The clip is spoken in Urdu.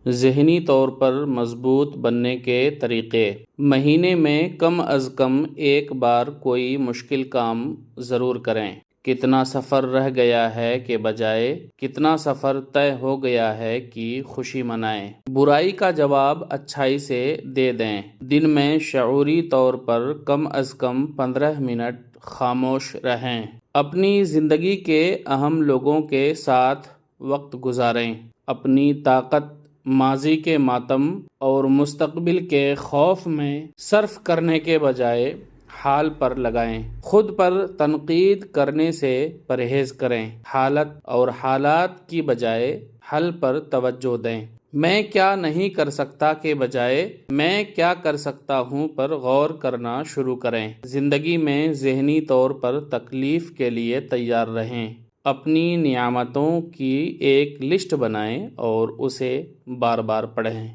ذہنی طور پر مضبوط بننے کے طریقے۔ مہینے میں کم از کم ایک بار کوئی مشکل کام ضرور کریں۔ کتنا سفر رہ گیا ہے کے بجائے کتنا سفر طے ہو گیا ہے کی خوشی منائیں۔ برائی کا جواب اچھائی سے دے دیں۔ دن میں شعوری طور پر کم از کم 15 منٹ خاموش رہیں۔ اپنی زندگی کے اہم لوگوں کے ساتھ وقت گزاریں۔ اپنی طاقت ماضی کے ماتم اور مستقبل کے خوف میں صرف کرنے کے بجائے حال پر لگائیں۔ خود پر تنقید کرنے سے پرہیز کریں۔ حالات کی بجائے حل پر توجہ دیں۔ میں کیا نہیں کر سکتا کے بجائے میں کیا کر سکتا ہوں پر غور کرنا شروع کریں۔ زندگی میں ذہنی طور پر تکلیف کے لیے تیار رہیں۔ اپنی نعمتوں کی ایک لسٹ بنائیں اور اسے بار بار پڑھیں۔